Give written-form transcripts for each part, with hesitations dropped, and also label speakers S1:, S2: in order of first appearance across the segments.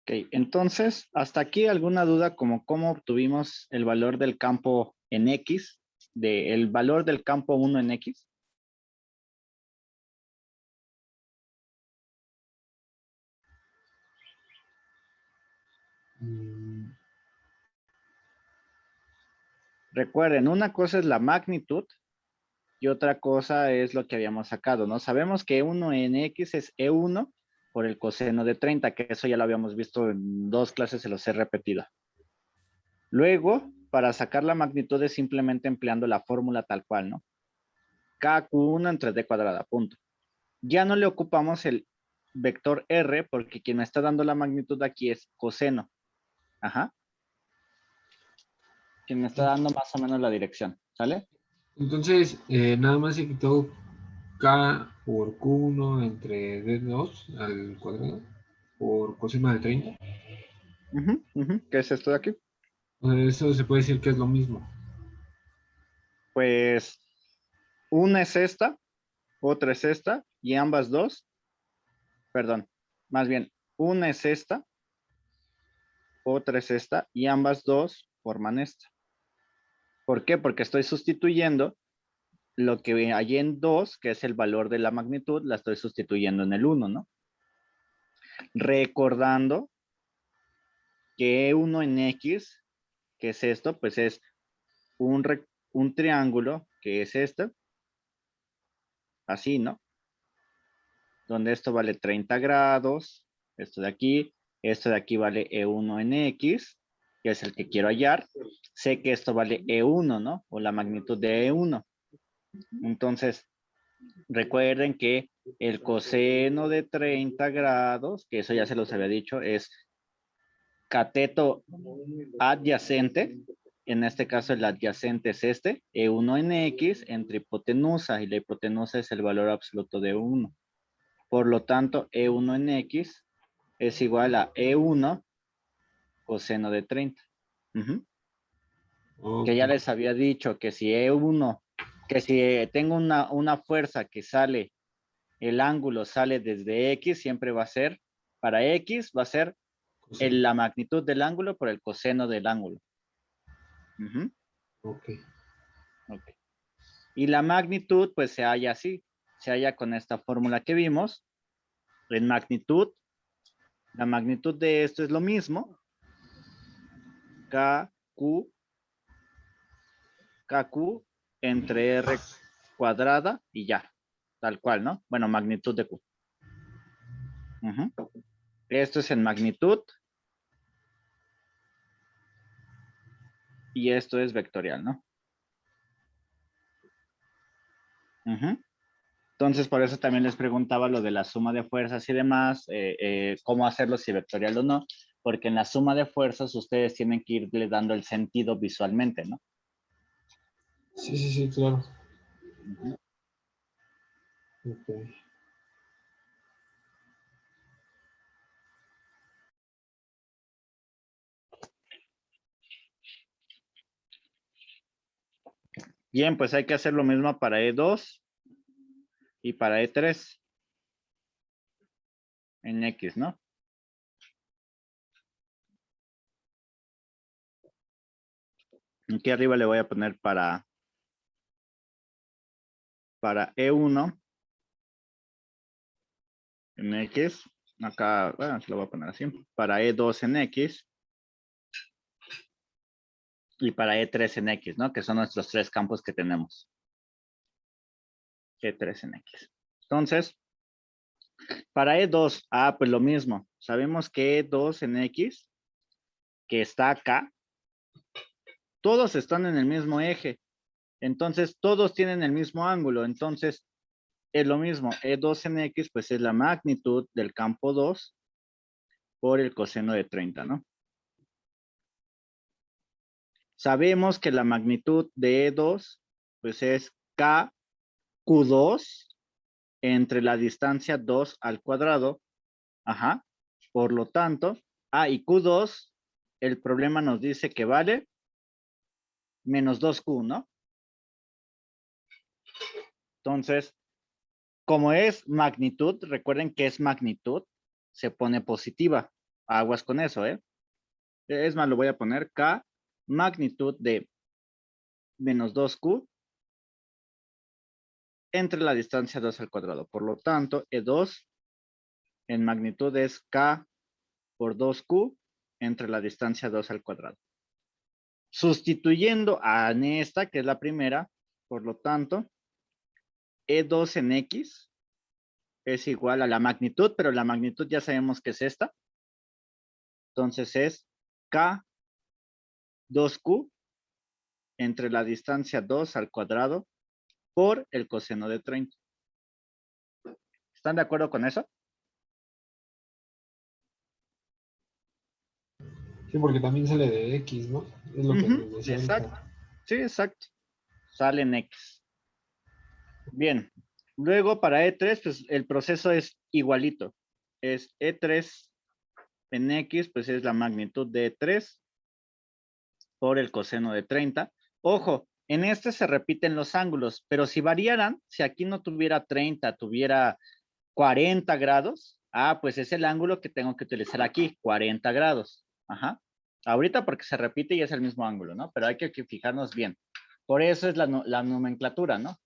S1: Ok, entonces, hasta aquí alguna duda como cómo obtuvimos el valor del campo en X, el valor del campo 1 en X.
S2: Mm,
S1: Recuerden, una cosa es la magnitud y otra cosa es lo que habíamos sacado, ¿no? Sabemos que 1 en X es E1 por el coseno de 30, que eso ya lo habíamos visto en 2 clases, se los he repetido. Luego, para sacar la magnitud es simplemente empleando la fórmula tal cual, ¿no? KQ1 entre D cuadrada, punto. Ya no le ocupamos el vector R porque quien me está dando la magnitud aquí es coseno. Ajá. Quien me está dando más o menos la dirección, ¿sale?
S2: Entonces, nada más se quitó K por Q1 entre D2 al cuadrado por coseno de 30.
S1: ¿Qué es esto de aquí?
S2: Eso se puede decir que es lo mismo.
S1: Pues una es esta, otra es esta, y ambas dos, perdón, más bien, una es esta, otra es esta, y ambas dos forman esta. ¿Por qué? Porque estoy sustituyendo lo que hay en 2, que es el valor de la magnitud, la estoy sustituyendo en el 1, ¿no? Recordando que E1 en X, que es esto, pues es un, un triángulo, que es este, así, ¿no? Donde esto vale 30 grados, esto de aquí vale E1 en X, que es el que quiero hallar. Sé que esto vale E1, ¿no? O la magnitud de E1. Entonces, recuerden que el coseno de 30 grados, que eso ya se los había dicho, es cateto adyacente. En este caso el adyacente es este, E1 en X entre hipotenusa, y la hipotenusa es el valor absoluto de 1. Por lo tanto, E1 en X es igual a E1 coseno de 30. Que ya
S2: Okay.
S1: les había dicho que si E1, que si tengo una fuerza que sale, el ángulo sale desde X, siempre va a ser, para X va a ser la magnitud del ángulo por el coseno del ángulo.
S2: Okay.
S1: Okay. Y la magnitud, pues se halla así, se halla con esta fórmula que vimos. En magnitud, la magnitud de esto es lo mismo, KQ entre R cuadrada y ya, tal cual, ¿no? Bueno, magnitud de Q. Esto es en magnitud y esto es vectorial, ¿no? Entonces, por eso también les preguntaba lo de la suma de fuerzas y demás, cómo hacerlo, si vectorial o no, porque en la suma de fuerzas ustedes tienen que irle dando el sentido visualmente, ¿no?
S2: Sí, sí, sí, claro.
S1: Ujú.
S2: Okay.
S1: Bien, pues hay que hacer lo mismo para E2 y para E3 en X, ¿no? Aquí arriba le voy a poner para E1 en X. Acá, bueno, se lo voy a poner así. Para E2 en X. Y para E3 en X, ¿no? Que son nuestros 3 campos que tenemos. E3 en X. Entonces, para E2, pues lo mismo. Sabemos que E2 en X, que está acá, todos están en el mismo eje. Entonces, todos tienen el mismo ángulo. Entonces, es lo mismo. E2 en X, pues es la magnitud del campo 2 por el coseno de 30, ¿no? Sabemos que la magnitud de E2, pues es KQ2 entre la distancia 2 al cuadrado. Ajá. Por lo tanto, y Q2, el problema nos dice que vale menos 2Q, ¿no? Entonces, como es magnitud, recuerden que es magnitud, se pone positiva. Aguas con eso, ¿eh? Es más, lo voy a poner K magnitud de menos 2Q entre la distancia 2 al cuadrado. Por lo tanto, E2 en magnitud es K por 2Q entre la distancia 2 al cuadrado. Sustituyendo a esta, que es la primera, por lo tanto, E2 en X es igual a la magnitud, pero la magnitud ya sabemos que es esta. Entonces es K 2Q entre la distancia 2 al cuadrado por el coseno de 30. ¿Están de acuerdo con eso?
S2: Sí, porque también sale de X, ¿no? Es lo que nos decía
S1: Exacto.
S2: ahorita.
S1: Sí, exacto. Sale en X. Bien. Luego para E3, pues el proceso es igualito. Es E3 en X, pues es la magnitud de E3 por el coseno de 30. Ojo, en este se repiten los ángulos, pero si variaran, si aquí no tuviera 30, tuviera 40 grados, pues es el ángulo que tengo que utilizar aquí, 40 grados. Ajá. Ahorita porque se repite y es el mismo ángulo, ¿no? Pero hay que fijarnos bien. Por eso es la nomenclatura, ¿no?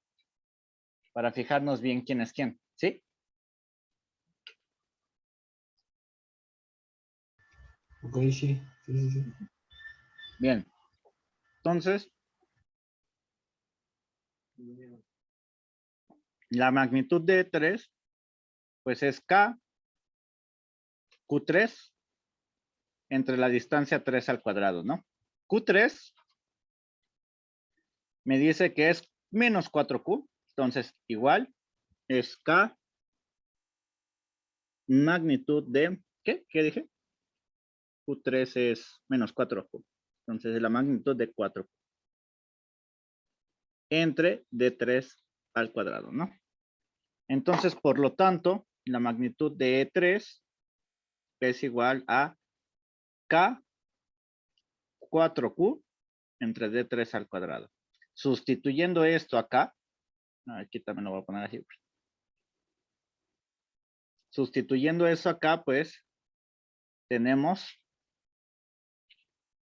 S1: Para fijarnos bien quién es quién, ¿sí?
S2: Ok, sí, sí, sí, sí.
S1: Bien. Entonces, la magnitud de 3, pues es K, Q3, entre la distancia 3 al cuadrado, ¿no? Q3 me dice que es menos 4Q, entonces igual es K magnitud de, ¿qué? ¿Qué dije? Q3 es menos 4Q, entonces es la magnitud de 4Q entre D3 al cuadrado, ¿no? Entonces, por lo tanto, la magnitud de E3 es igual a K 4Q entre D3 al cuadrado. Sustituyendo esto acá, aquí también lo voy a poner así. Sustituyendo eso acá, pues, tenemos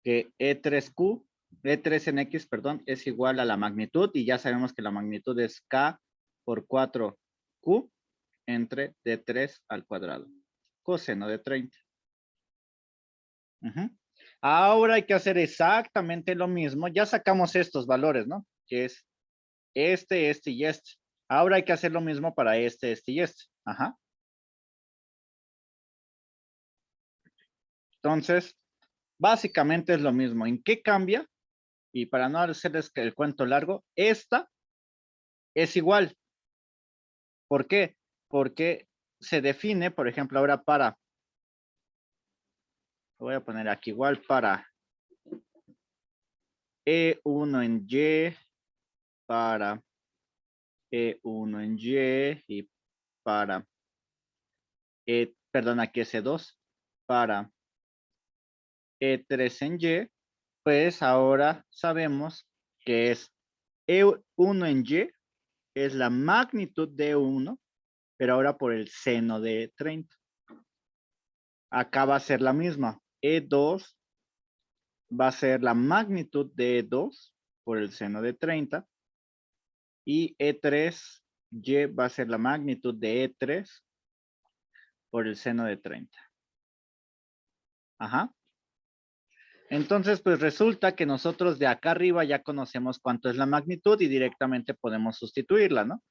S1: que E3Q, E3 en X, perdón, es igual a la magnitud, y ya sabemos que la magnitud es K por 4Q entre D3 al cuadrado, coseno de 30. Ahora hay que hacer exactamente lo mismo. Ya sacamos estos valores, ¿no? Que es este y este. Ahora hay que hacer lo mismo para este y este. Ajá. Entonces, básicamente es lo mismo. ¿En qué cambia? Y para no hacerles el cuento largo, esta es igual. ¿Por qué? Porque se define, por ejemplo, ahora para, voy a poner aquí igual para E1 en Y, para E1 en Y y para perdón, aquí es E2, para E3 en Y, pues ahora sabemos que es E1 en Y, es la magnitud de 1, pero ahora por el seno de 30. Acá va a ser la misma. E2 va a ser la magnitud de E2 por el seno de 30. Y E3Y va a ser la magnitud de E3 por el seno de 30. Ajá. Entonces, pues resulta que nosotros de acá arriba ya conocemos cuánto es la magnitud y directamente podemos sustituirla, ¿no?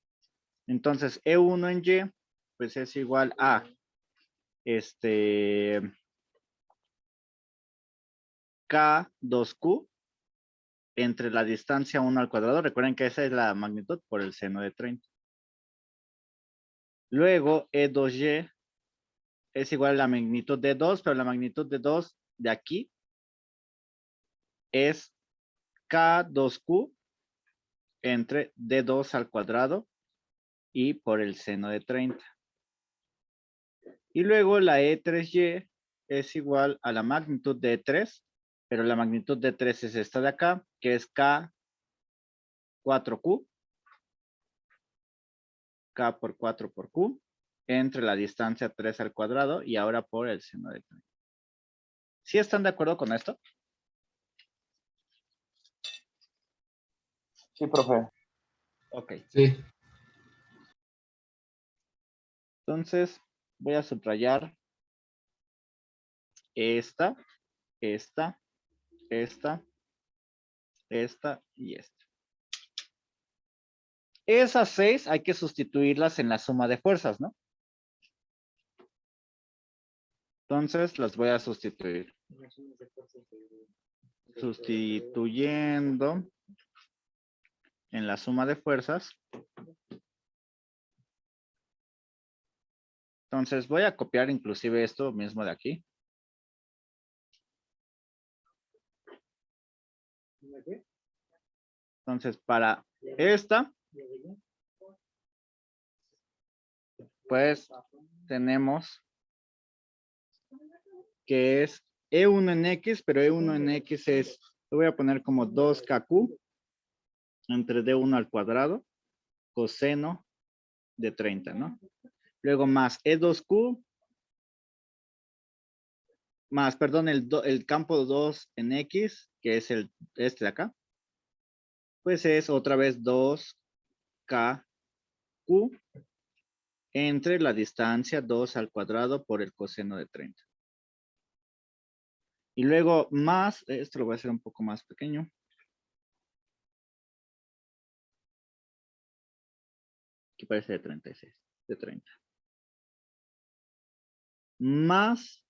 S1: Entonces, E1 en Y, pues es igual a K2Q entre la distancia 1 al cuadrado. Recuerden que esa es la magnitud por el seno de 30. Luego, E2Y es igual a la magnitud de 2, pero la magnitud de 2 de aquí es K2Q entre D2 al cuadrado y por el seno de 30. Y luego la E3Y es igual a la magnitud de E3, pero la magnitud de 3 es esta de acá, que es K4Q, K por 4 por Q, entre la distancia 3 al cuadrado y ahora por el seno de 30. ¿Sí están de acuerdo con esto?
S3: Sí, profe.
S1: Ok.
S2: Sí.
S1: Entonces, voy a subrayar esta y esta. Esas 6 hay que sustituirlas en la suma de fuerzas, ¿no? Entonces, las voy a sustituir. Sustituyendo en la suma de fuerzas. Entonces, voy a copiar inclusive esto mismo de aquí. Entonces, para esta, pues tenemos que es E1 en X, pero E1 en X es, lo voy a poner como 2KQ entre D1 al cuadrado, coseno de 30, ¿no? Luego más E2Q, más, perdón, el campo 2 en X, que es este de acá, pues es otra vez 2KQ entre la distancia 2 al cuadrado por el coseno de 30. Y luego más, esto lo voy a hacer un poco más pequeño. Aquí parece de 36, de 30. Más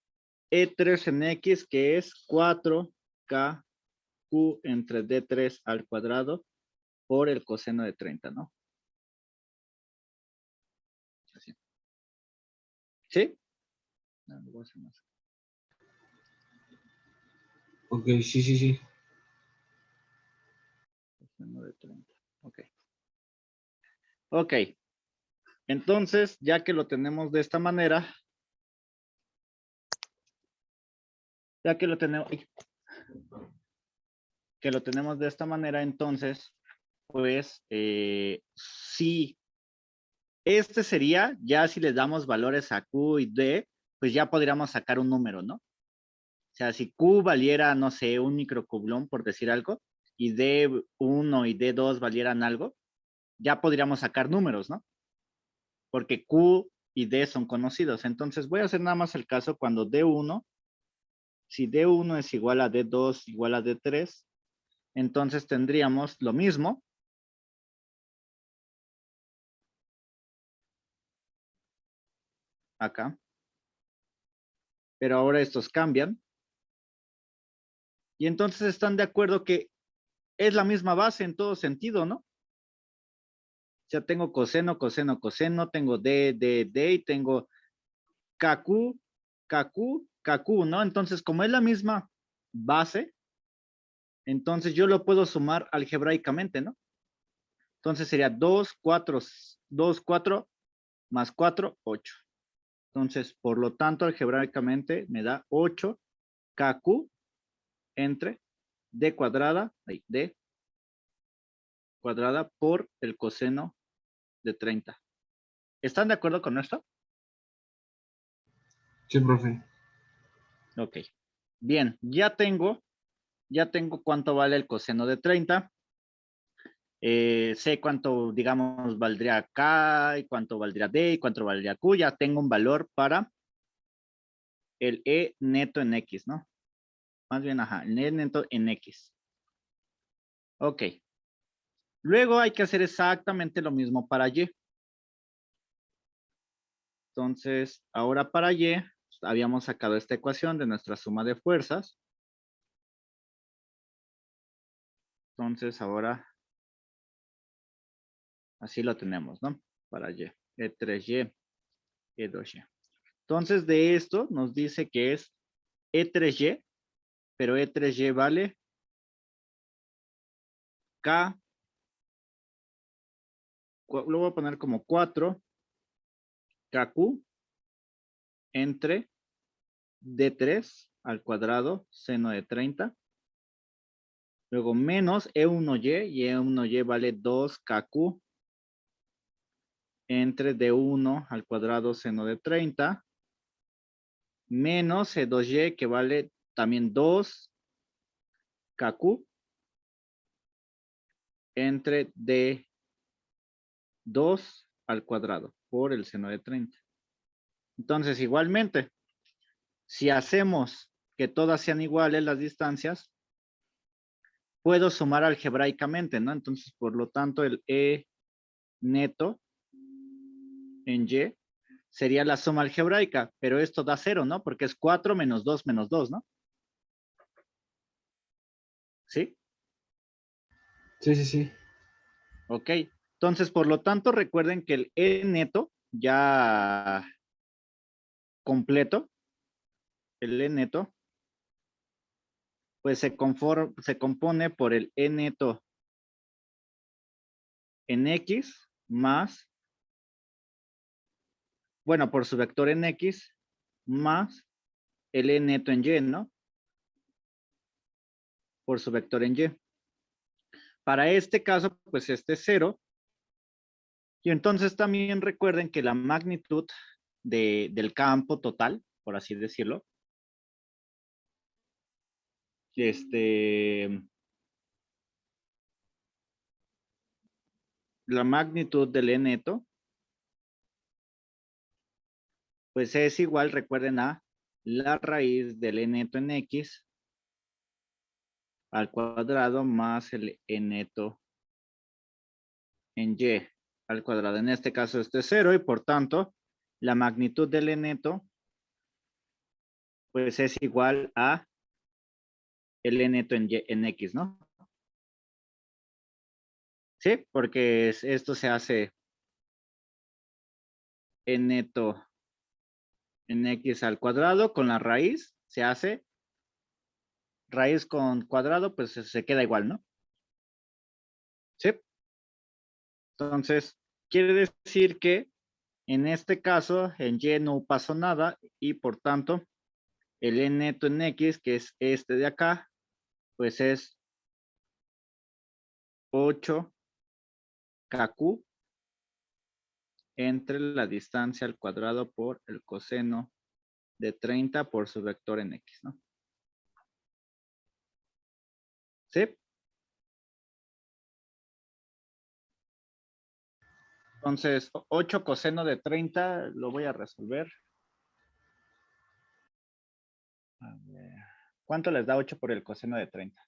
S1: E3 en X, que es 4KQ entre D3 al cuadrado por el coseno de 30, ¿no? Así. ¿Sí? No, lo voy a hacer más.
S2: Ok, sí.
S1: Coseno de 30. Ok. Ok. Entonces, ya que lo tenemos de esta manera, ya que lo tenemos, de esta manera, entonces, pues, sí, este sería, ya si les damos valores a Q y D, pues ya podríamos sacar un número, ¿no? O sea, si Q valiera, no sé, un microcublón, por decir algo, y D1 y D2 valieran algo, ya podríamos sacar números, ¿no? Porque Q y D son conocidos. Entonces, voy a hacer nada más el caso cuando D1, si D1 es igual a D2 igual a D3, entonces tendríamos lo mismo. Acá. Pero ahora estos cambian. Y entonces están de acuerdo que es la misma base en todo sentido, ¿no? O sea, tengo coseno, coseno, coseno, tengo D, y tengo KQ, KQ, ¿no? Entonces, como es la misma base, entonces yo lo puedo sumar algebraicamente, ¿no? Entonces sería 2, 4 más 4, 8. Entonces, por lo tanto, algebraicamente me da 8 KQ entre D cuadrada, D cuadrada por el coseno de 30. ¿Están de acuerdo con esto?
S2: Sí, profe.
S1: Ok. Bien, ya tengo cuánto vale el coseno de 30. Sé cuánto, digamos, valdría K, y cuánto valdría D, y cuánto valdría Q. Ya tengo un valor para el E neto en X, ¿no? Más bien, ajá, el E neto en X. Ok. Luego hay que hacer exactamente lo mismo para Y. Entonces, ahora para Y, habíamos sacado esta ecuación de nuestra suma de fuerzas. Entonces, ahora, así lo tenemos, ¿no? Para Y. E3Y, E2Y. Entonces, de esto nos dice que es E3Y, pero E3Y vale K, lo voy a poner como 4 KQ entre D3 al cuadrado seno de 30. Luego menos E1Y, y E1Y vale 2 KQ entre D1 al cuadrado seno de 30. Menos E2Y, que vale también 2KQ entre D2 al cuadrado por el seno de 30. Entonces, igualmente, si hacemos que todas sean iguales las distancias, puedo sumar algebraicamente, ¿no? Entonces, por lo tanto, el E neto en Y sería la suma algebraica, pero esto da 0, ¿no? Porque es 4 menos 2, ¿no? ¿Sí?
S2: Sí, sí, sí.
S1: Ok. Entonces, por lo tanto, recuerden que el E neto ya completo, el E neto, pues se compone por el E neto en X más, bueno, por su vector en X más el E neto en Y, ¿no? Por su vector en Y. Para este caso, pues este es 0. Y entonces también recuerden que la magnitud del campo total, por así decirlo, la magnitud del E neto, pues es igual, recuerden, a la raíz del E neto en X al cuadrado más el E neto en Y al cuadrado. En este caso este es 0 y por tanto la magnitud del E neto pues es igual a el E neto en X, ¿no? Sí, porque esto se hace E neto en X al cuadrado con la raíz, se hace raíz con cuadrado, pues se queda igual, ¿no? Sí. Entonces, quiere decir que en este caso, en Y no pasó nada y por tanto, el E neto en X, que es este de acá, pues es 8KQ entre la distancia al cuadrado por el coseno de 30 por su vector en X, ¿no? ¿Sí? Entonces, 8 coseno de 30 lo voy a resolver. A ver, ¿cuánto les da 8 por el coseno de 30?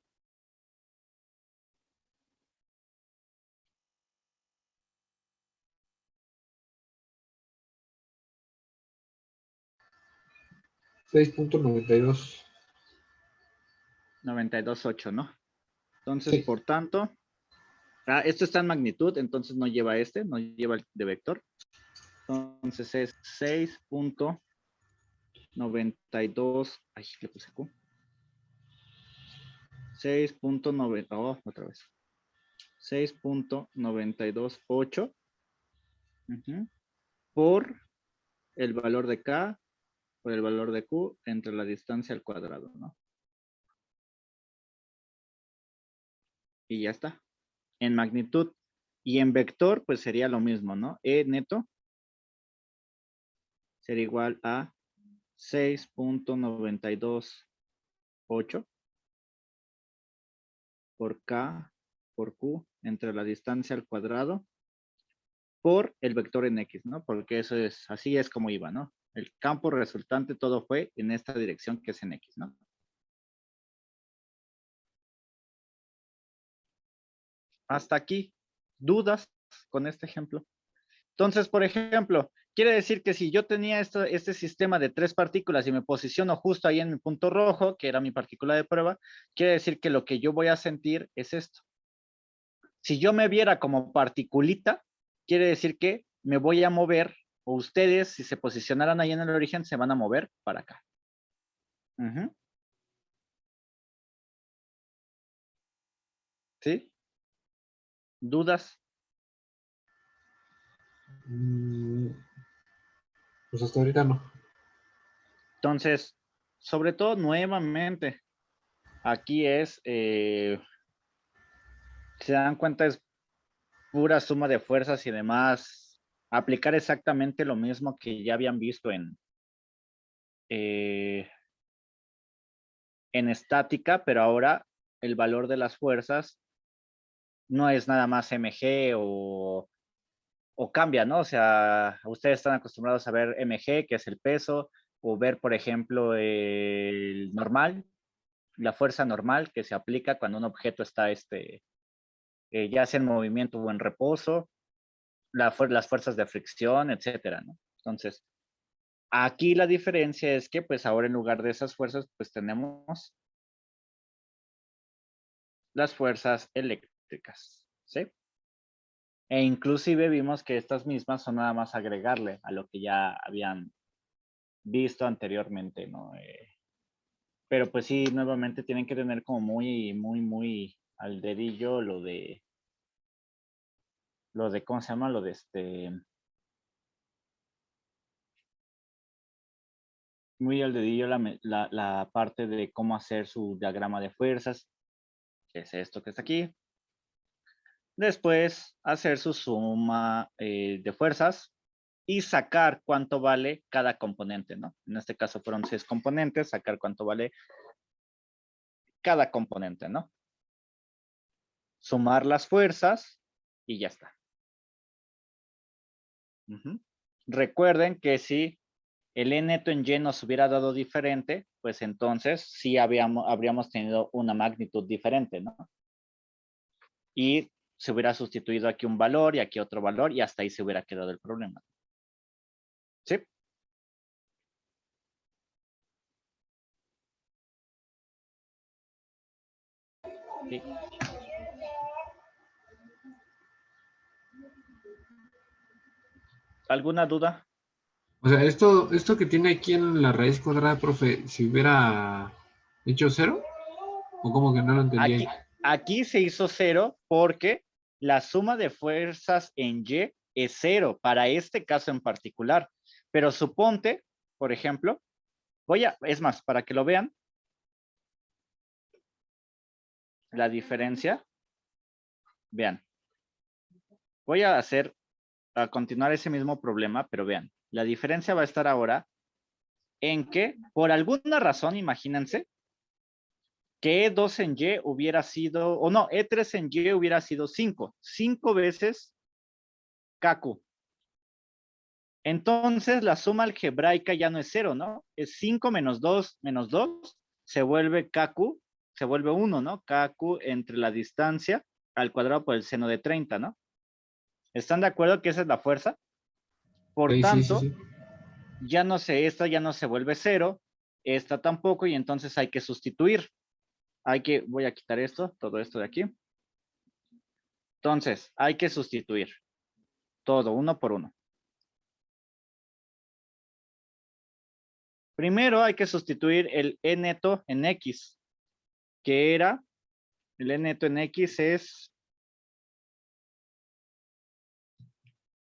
S2: 6.92.
S1: 92,8, ¿no? Entonces,
S2: Sí.
S1: por tanto, esto está en magnitud, entonces no lleva no lleva el de vector. Entonces es 6.92, ay, le puse Q. 6.9, oh, otra vez. 6.928 por el valor de K por el valor de Q entre la distancia al cuadrado, ¿no? Y ya está. En magnitud y en vector, pues sería lo mismo, ¿no? E neto sería igual a 6.928 por K por Q entre la distancia al cuadrado por el vector en X, ¿no? Porque eso es, así es como iba, ¿no? El campo resultante todo fue en esta dirección que es en X, ¿no? Hasta aquí, ¿dudas con este ejemplo? Entonces, por ejemplo, quiere decir que si yo tenía este sistema de 3 partículas y me posiciono justo ahí en el punto rojo, que era mi partícula de prueba, quiere decir que lo que yo voy a sentir es esto. Si yo me viera como particulita, quiere decir que me voy a mover, o ustedes, si se posicionaran ahí en el origen, se van a mover para acá. ¿Sí? ¿Dudas?
S2: Pues hasta ahorita no.
S1: Entonces, sobre todo nuevamente, aquí se dan cuenta, es pura suma de fuerzas y demás, aplicar exactamente lo mismo que ya habían visto en en estática, pero ahora el valor de las fuerzas no es nada más mg o cambia, ¿no? O sea, ustedes están acostumbrados a ver mg, que es el peso, o ver, por ejemplo, el normal, la fuerza normal que se aplica cuando un objeto está, ya sea en movimiento o en reposo, las fuerzas de fricción, etcétera, ¿no? Entonces, aquí la diferencia es que, pues, ahora en lugar de esas fuerzas, pues, tenemos las fuerzas eléctricas, ¿sí? E inclusive vimos que estas mismas son nada más agregarle a lo que ya habían visto anteriormente, ¿no? Pero pues sí, nuevamente tienen que tener como muy al dedillo ¿cómo se llama? Muy al dedillo la parte de cómo hacer su diagrama de fuerzas, que es esto que está aquí. Después, hacer su suma de fuerzas y sacar cuánto vale cada componente, ¿no? En este caso fueron 6 componentes, sacar cuánto vale cada componente, ¿no? Sumar las fuerzas y ya está. Recuerden que si el E neto en Y nos hubiera dado diferente, pues entonces sí habríamos tenido una magnitud diferente, ¿no? Y se hubiera sustituido aquí un valor y aquí otro valor y hasta ahí se hubiera quedado el problema. ¿Sí? Sí. ¿Alguna duda?
S2: O sea, esto que tiene aquí en la raíz cuadrada, profe, si hubiera hecho 0, o como que no lo entendí ahí.
S1: Aquí se hizo 0 porque la suma de fuerzas en Y es 0 para este caso en particular. Pero suponte, por ejemplo, es más, para que lo vean, la diferencia, vean, voy a continuar ese mismo problema, pero vean, la diferencia va a estar ahora en que, por alguna razón, imagínense, que E2 en Y hubiera sido, o no, E3 en Y hubiera sido 5. 5 veces KQ. Entonces, la suma algebraica ya no es 0, ¿no? Es 5 menos 2 se vuelve KQ, se vuelve 1, ¿no? KQ entre la distancia al cuadrado por el seno de 30, ¿no? ¿Están de acuerdo que esa es la fuerza? Por tanto,
S2: Sí.
S1: esta ya no se vuelve 0, esta tampoco, y entonces hay que sustituir. Voy a quitar todo esto de aquí. Entonces, hay que sustituir todo, uno por uno. Primero hay que sustituir el E neto en X, que era, el E neto en X es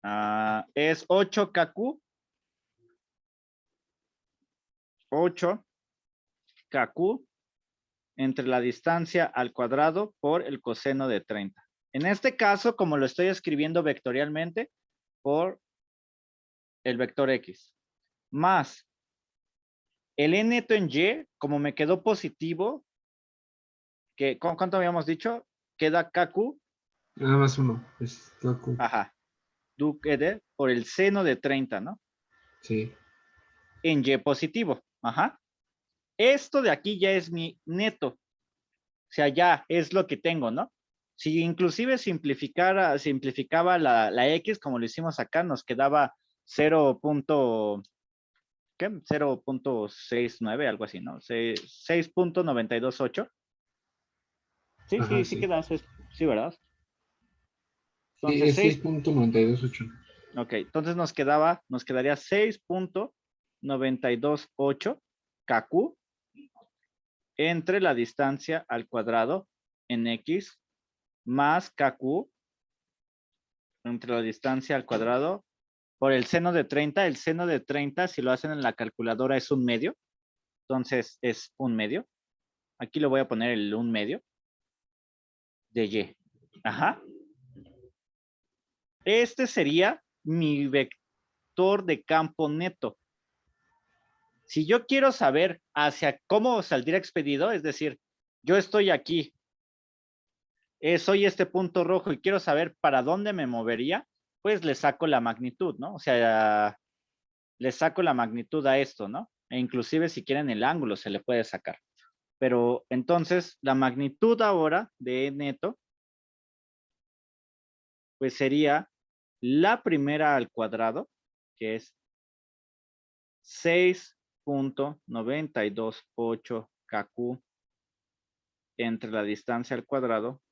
S1: 8KQ, 8KQ entre la distancia al cuadrado por el coseno de 30. En este caso, como lo estoy escribiendo vectorialmente, por el vector X, más el E neto en Y, como me quedó positivo, ¿cuánto habíamos dicho? Queda KQ.
S2: Nada más uno, es KQ.
S1: Ajá. Por el seno de 30, ¿no?
S2: Sí.
S1: En Y positivo. Ajá. Esto de aquí ya es mi neto. O sea, ya es lo que tengo, ¿no? Si inclusive simplificaba la X, como lo hicimos acá, nos quedaba 0.69, algo así, ¿no? 6.928. Sí,
S2: Ajá,
S1: sí
S2: sí.
S1: queda, sí, ¿verdad?
S2: Sí,
S1: Entonces,
S2: es 6.928.
S1: ok, entonces nos quedaría 6.928 KQ entre la distancia al cuadrado en X más KQ entre la distancia al cuadrado por el seno de 30. El seno de 30, si lo hacen en la calculadora, es 1/2. Entonces es 1/2. Aquí lo voy a poner el 1/2 de Y. Ajá. Este sería mi vector de campo neto. Si yo quiero saber hacia cómo saldría expedido, es decir, yo estoy aquí, soy este punto rojo y quiero saber para dónde me movería, pues le saco la magnitud, ¿no? O sea, le saco la magnitud a esto, ¿no? E inclusive si quieren el ángulo se le puede sacar. Pero entonces la magnitud ahora de neto, pues sería la primera al cuadrado, que es 6.928 kq entre la distancia al cuadrado,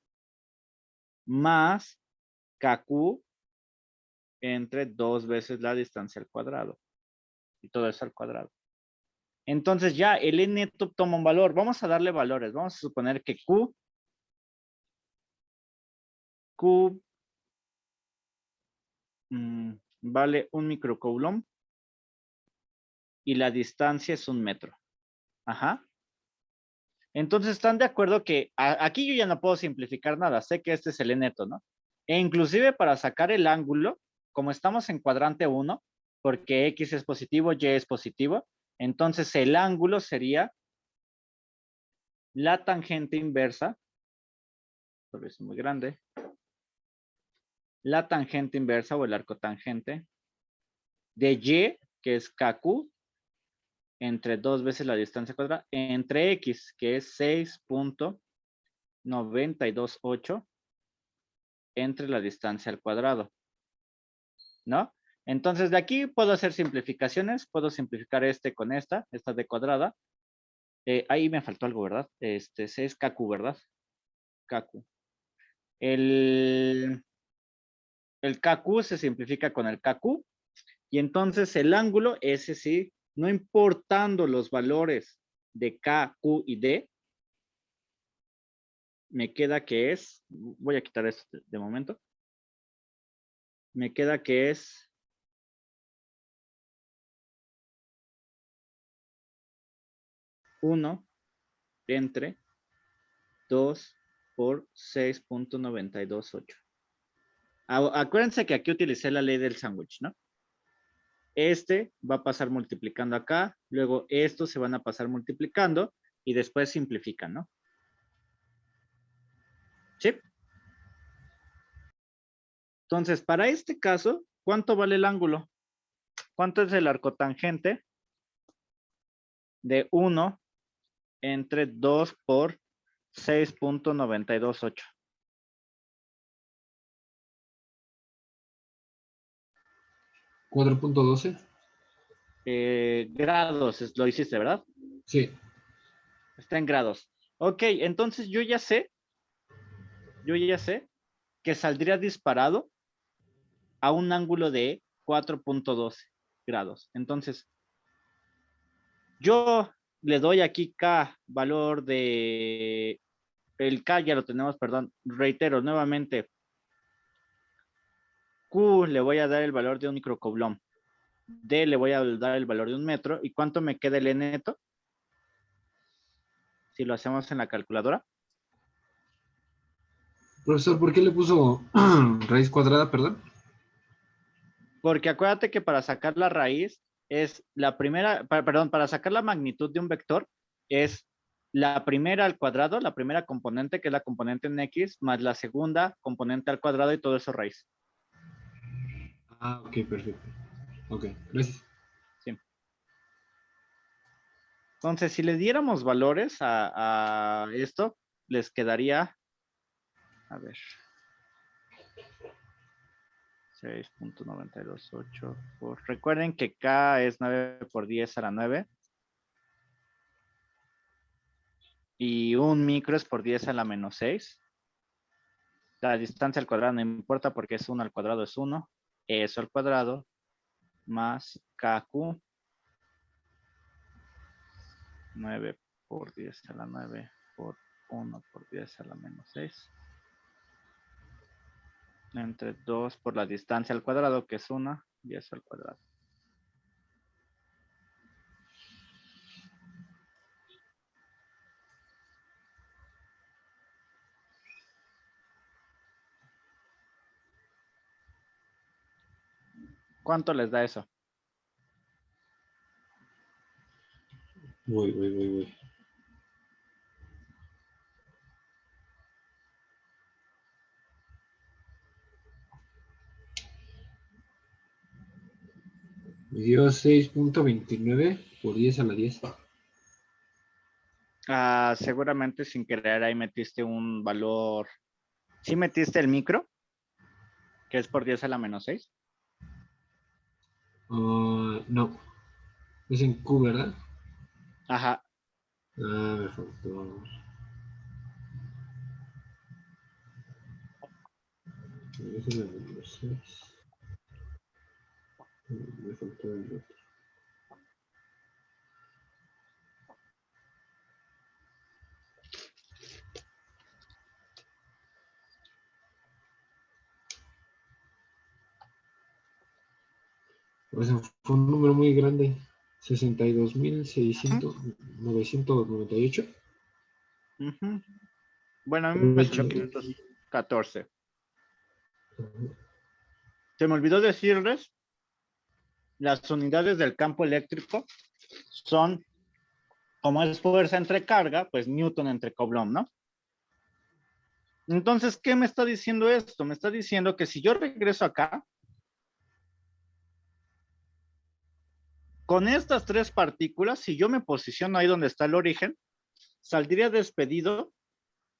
S1: más kq entre 2 veces la distancia al cuadrado. Y todo eso al cuadrado. Entonces ya el E neto toma un valor. Vamos a darle valores. Vamos a suponer que Q vale 1 microcoulomb y la distancia es 1 metro. Ajá. Entonces, ¿están de acuerdo que aquí yo ya no puedo simplificar nada? Sé que este es el E neto, ¿no? E inclusive para sacar el ángulo, como estamos en cuadrante 1, porque X es positivo, Y es positivo, entonces el ángulo sería la tangente inversa, porque es muy grande, la tangente inversa o el arco tangente de Y, que es KQ, entre 2 veces la distancia cuadrada, entre X, que es 6.928, entre la distancia al cuadrado, ¿no? Entonces, de aquí puedo hacer simplificaciones, puedo simplificar este con esta de cuadrada. Ahí me faltó algo, ¿verdad? Este es KQ, ¿verdad? KQ. El KQ se simplifica con el KQ, y entonces el ángulo, ese sí, no importando los valores de K, Q y D, me queda que es, voy a quitar esto de momento, me queda que es 1 entre 2 por 6.928. Acuérdense que aquí utilicé la ley del sándwich, ¿no? Este va a pasar multiplicando acá, luego estos se van a pasar multiplicando y después simplifican, ¿no? ¿Sí? Entonces, para este caso, ¿cuánto vale el ángulo? ¿Cuánto es el arcotangente de 1 entre 2 por 6.928?
S2: 4.12.
S1: Grados, lo hiciste, ¿verdad?
S2: Sí.
S1: Está en grados. Ok, entonces yo ya sé que saldría disparado a un ángulo de 4.12 grados. Entonces, yo le doy aquí K, valor de, el K ya lo tenemos, perdón, reitero nuevamente, Q le voy a dar el valor de un microcoulomb, D le voy a dar el valor de 1 metro, ¿y cuánto me queda el E neto? Si lo hacemos en la calculadora.
S2: Profesor, ¿por qué le puso raíz cuadrada, perdón?
S1: Porque acuérdate que para sacar la raíz es la primera, perdón, para sacar la magnitud de un vector es la primera al cuadrado, la primera componente, que es la componente en X, más la segunda componente al cuadrado y todo eso raíz.
S2: Ah, ok, perfecto. Ok, gracias.
S1: Sí. Entonces, si le diéramos valores a esto, les quedaría, a ver, 6.928 por, recuerden que K es 9 por 10 a la 9. Y un micro es por 10 a la menos 6. La distancia al cuadrado no importa porque es 1 al cuadrado es 1. Eso al cuadrado más KQ. 9 por 10 a la 9 por 1 por 10 a la menos 6. Entre 2 por la distancia al cuadrado, que es 1, y eso al cuadrado. ¿Cuánto les da eso?
S2: Voy. Me dio 6.29 por 10 a la 10.
S1: Seguramente sin querer ahí metiste un valor. ¿Sí metiste el micro? Que es por 10 a la menos 6.
S2: No, es en Q, ¿verdad?
S1: Ajá.
S2: Me faltó. Ese es el número 6. Me faltó el otro. Pues fue un número muy grande. 62.998.
S1: Ujú. Bueno, a mí
S2: De
S1: me
S2: hecho,
S1: salió 514. Se me olvidó decirles, las unidades del campo eléctrico son, como es fuerza entre carga, pues Newton entre Coulomb, ¿no? Entonces, ¿qué me está diciendo esto? Me está diciendo que si yo regreso acá, con estas tres partículas, si yo me posiciono ahí donde está el origen, saldría despedido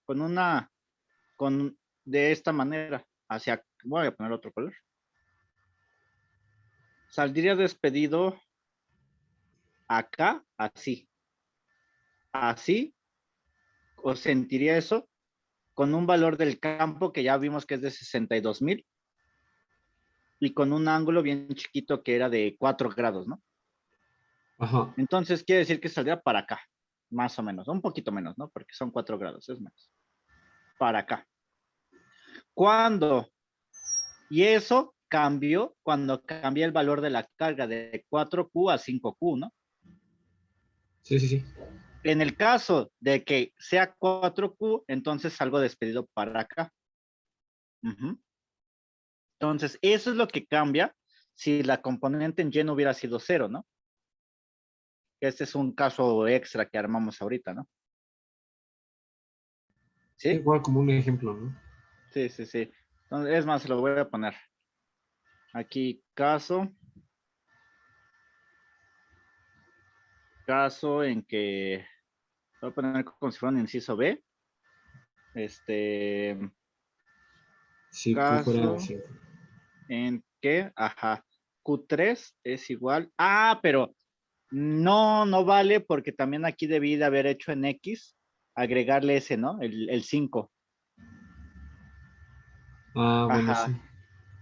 S1: con de esta manera, voy a poner otro color. Saldría despedido acá, así, o sentiría eso, con un valor del campo que ya vimos que es de 62,000 y con un ángulo bien chiquito que era de 4 grados, ¿no?
S2: ajá.
S1: Entonces quiere decir que saldría para acá, más o menos, un poquito menos, ¿no? Porque son 4 grados, es menos. Para acá. ¿Cuándo? Y eso cambió cuando cambia el valor de la carga de 4Q a 5Q, ¿no?
S2: Sí.
S1: En el caso de que sea 4Q, entonces salgo despedido para acá. Entonces, eso es lo que cambia si la componente en Y no hubiera sido 0, ¿no? Este es un caso extra que armamos ahorita, ¿no?
S2: Sí,
S1: ¿Sí?
S2: igual como un ejemplo, ¿no?
S1: Sí. Entonces, es más, se lo voy a poner. Aquí, caso en que, voy a poner como si fuera un inciso B.
S2: Si Q fuera
S1: Caso
S2: 5.
S1: en que, Q3 es igual. Pero no vale porque también aquí debí de haber hecho en X, agregarle ese, ¿no? El 5.
S2: Bueno, sí.
S1: Ajá.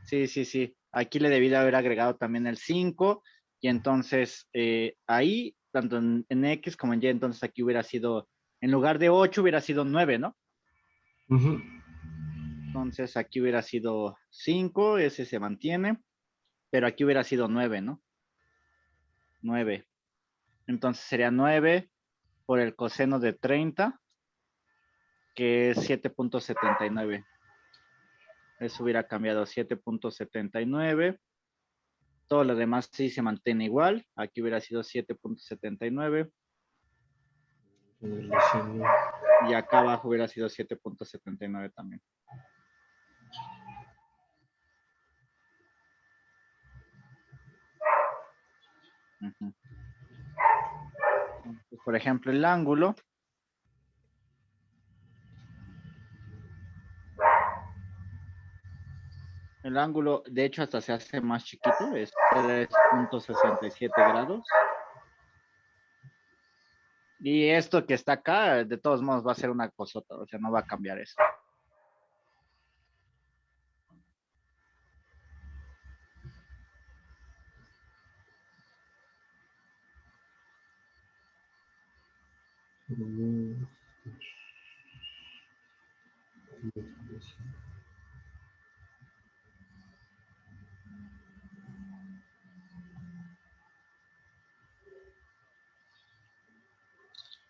S1: Sí. Aquí le debí de haber agregado también el 5 y entonces ahí, tanto en X como en Y, entonces aquí hubiera sido, en lugar de 8 hubiera sido 9, ¿no? Entonces aquí hubiera sido 5, ese se mantiene, pero aquí hubiera sido 9, ¿no? 9. Entonces sería 9 por el coseno de 30, que es 7.79. Eso hubiera cambiado a 7.79. Todo lo demás sí se mantiene igual. Aquí hubiera sido 7.79. Y acá abajo hubiera sido 7.79 también. Entonces, por ejemplo, el ángulo. El ángulo, de hecho, hasta se hace más chiquito. Es 3.67 grados. Y esto que está acá, de todos modos, va a ser una cosota. O sea, no va a cambiar eso.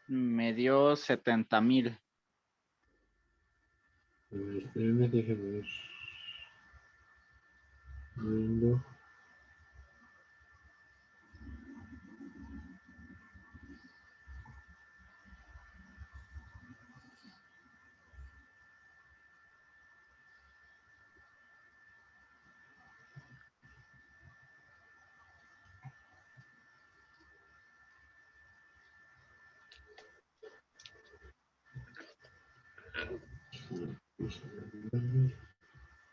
S1: Me dio 70,000.
S2: Espérenme, déjenme ver. Viendo.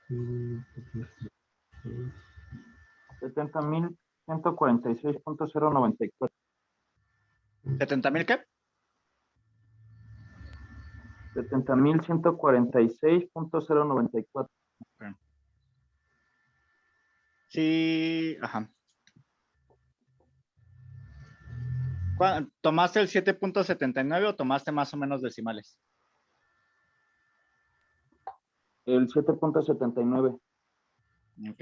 S3: $70,146.094.
S1: ¿70,000 qué?
S3: 70,146.094.
S1: Sí, ajá. ¿Tomaste el 7.79 o tomaste más o menos decimales?
S3: El 7.79.
S1: Ok.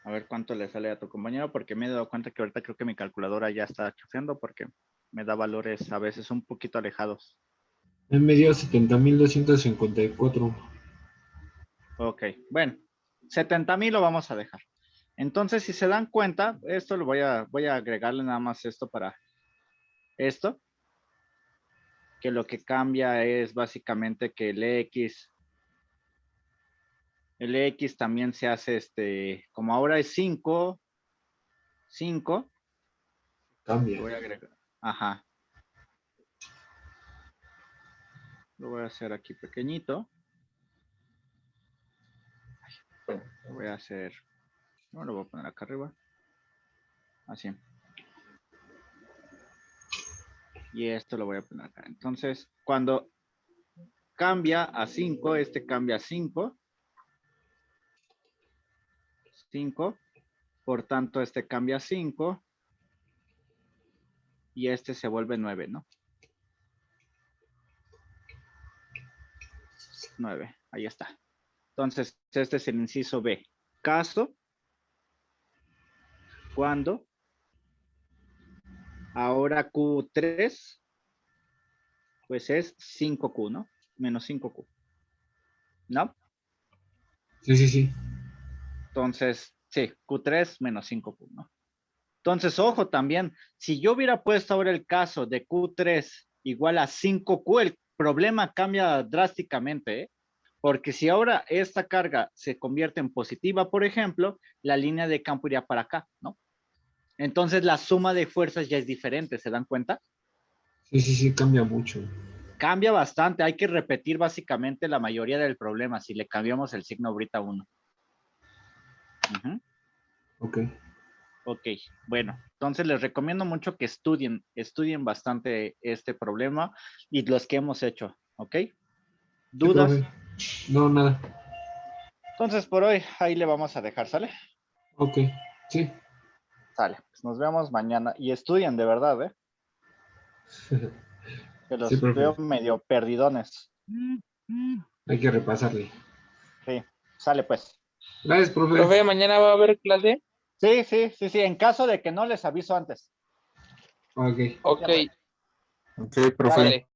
S1: A ver cuánto le sale a tu compañero, porque me he dado cuenta que ahorita creo que mi calculadora ya está chufeando porque me da valores a veces un poquito alejados.
S2: Me dio 70,254.
S1: Ok, bueno, 70,000 lo vamos a dejar. Entonces, si se dan cuenta, esto lo voy a agregarle nada más esto para esto, que lo que cambia es básicamente que el X también se hace como ahora es 5,
S2: Cambia.
S1: voy a agregar, ajá. Lo voy a hacer aquí pequeñito. Lo voy a hacer, no lo voy a poner acá arriba. Así. Y esto lo voy a poner acá. Entonces, cuando cambia a 5, este cambia a 5. 5. Por tanto, este cambia a 5. Y este se vuelve 9, ¿no? 9. Ahí está. Entonces, este es el inciso B. Caso cuando ahora Q3, pues es 5Q, ¿no? Menos 5Q. ¿No?
S2: Sí.
S1: Entonces, sí, Q3 menos 5Q, ¿no? Entonces, ojo también, si yo hubiera puesto ahora el caso de Q3 igual a 5Q, el problema cambia drásticamente, ¿eh? Porque si ahora esta carga se convierte en positiva, por ejemplo, la línea de campo iría para acá, ¿no? Entonces la suma de fuerzas ya es diferente, ¿se dan cuenta?
S2: Sí, cambia mucho.
S1: Cambia bastante, hay que repetir básicamente la mayoría del problema si le cambiamos el signo ahorita 1.
S2: Ok.
S1: Ok, bueno, entonces les recomiendo mucho que estudien bastante este problema y los que hemos hecho, ¿ok?
S2: Sí,
S1: ¿Dudas?
S2: profe. No, nada.
S1: Entonces por hoy ahí le vamos a dejar, ¿sale?
S2: Ok, sí.
S1: Sale, pues nos vemos mañana y estudien de verdad, ¿eh? Que
S2: Sí,
S1: los
S2: profe.
S1: veo medio perdidones.
S2: Hay que repasarle.
S1: Sí, sale pues.
S2: Gracias, profe.
S4: Profe, mañana va a haber clase.
S1: Sí, en caso de que no les aviso antes.
S2: Ok.
S4: Ok,
S5: Ok, profe.
S4: dale.